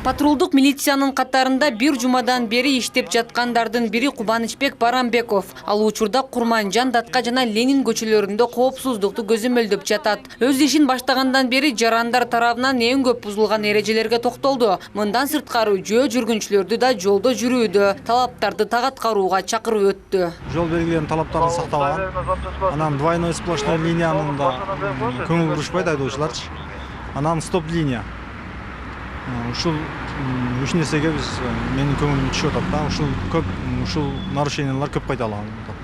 Патрулдук милициянын катарында бир жумадан бери иштеп жаткандардын бири Кубанычбек Барамбеков. Ал учурда Курманжан, Датка жана Ленин көчөлөрүндө коопсуздукту көзөмөлдөп жатат. Өз ишин баштагандан бери жарандар тарабынан эң көп бузулган эрежелерге токтолду. Мындан сырткары жөө жүргүнчүлөрдү да жолдо жүрүүдө, талаптарды так аткарууга чакырып өттү. Жол белгилеринин талаптарын сактабаган. Анан двойной сплошной линиянын да көңүл бурушпайт айдоочуларчы. Анан стоп линия. Ушул үч нерсеге биз менин көңүлүм түшүп атат да. Ушул нарушениялар көп кайталанып атат.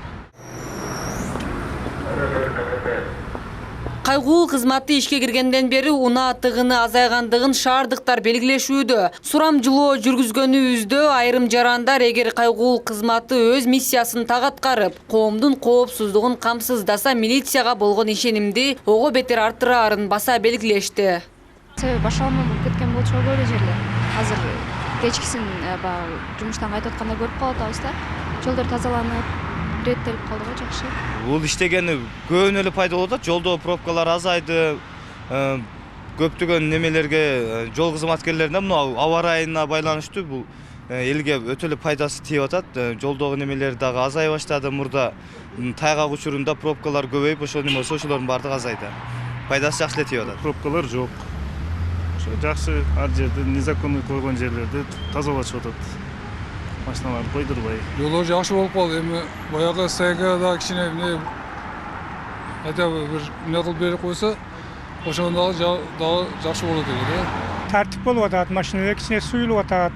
Кайгуу кызматы ишке киргенден бери унаа тыгыны азайгандыгын шаардыктар белгилешүүдө. Сурамжылоо жүргүзгөнүбүздө айрым жарандар эгер кайгуу кызматы өз миссиясын так аткарып, коомдун коопсуздугун камсыздаса, милицияга болгон ишенимди ого бетер арттыраарын баса белгилешти. Себеби башалма болуп кеткен болчу көп эле жерде. Азыр кечкисин жумуштан кайтып атканда көрүп калып атабыз да. Жолдор тазаланып, реттелип калды го жакшы. Бул иштегени көбүнө эле пайда болуп атат. Жолдо пробкалар азайды. Көптөгөн немелерге жол кызматкерлерине мына аба ырайына байланыштуу бул элге өтө эле пайдасы тийип атат. Жолдогу немелер дагы азай баштады. Мурда тайгак учурунда пробкалар көбөйүп, ошолордун баардыгы азайды. Пайдасы жакшы эле тийип атат. Пробкалар жок. Жакшы ар жерде незаконный койгон жерлерди тазалашып атат. Машиналарды койдурбай. Жолу жакшы болуп калды. Эми баягы сайгада кичине эмне хотя бы бир эмне кылып берип койсо, ошондо дагы жакшы болот эле. Тартип болуп атат, машиналар кичине суюлуп атат.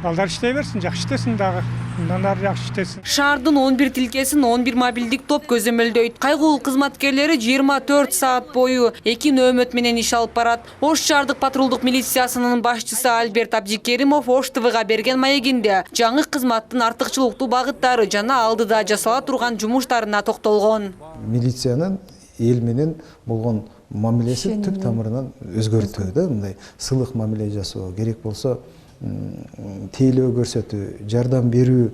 Балдар иштей берсин, жакшы иштесин дагы. Мындан ары жакшы иштесин. Шаардын 11 тилкесин 11 мобилдик топ көзөмөлдөйт. Кайгуу кызматкерлери 24 саат бою 2 нөөмөт менен иш алып барат. Ош шаардык патрулдук милициясынын башчысы Альберт Абдикеримов Ош ТВга берген маегинде жаңы кызматтын артыкчылыктуу багыттары жана алдыда жасала турган жумуштарына токтолгон. Милициянын эл менен болгон мамилеси түп тамырынан өзгөртүү да, мындай сылык мамиле жасоо керек болсо тейлөө көрсөтүү, жардам берүү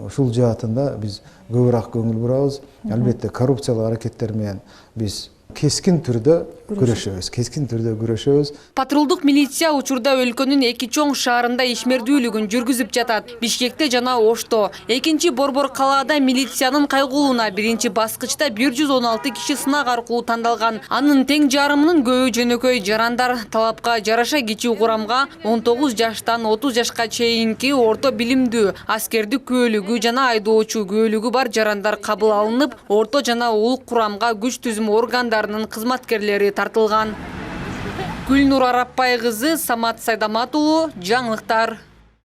ушул жаатында биз көбүрөөк көңүл бурабыз. Албетте коррупциялык аракеттер менен биз кескин түрдө күрөшөбүз. Патрулдук милиция учурда өлкөнүн 2 чоң шаарында ишмердүүлүгүн жүргүзүп жатат. Бишкекте жана Ошто. 2-чи Борбор калаада милициянын кайгуулуна 1-чи баскычта 116 киши сынак аркылуу тандалган. Анын тең жарымынын көбү жөнөкөй жарандар. Талапка жараша кичүү курамга 19 жаштан 30 жашка чейинки орто билимдүү, аскердик күбөлүгү жана айдоочу күбөлүгү бар жарандар кабыл алынып, орто жана улук курамга күч түзүм органдарынын кызматкерлери тартылган. Гүлнур Арапбай кызы, Самат Сайдамат уулу, жаңылыктар.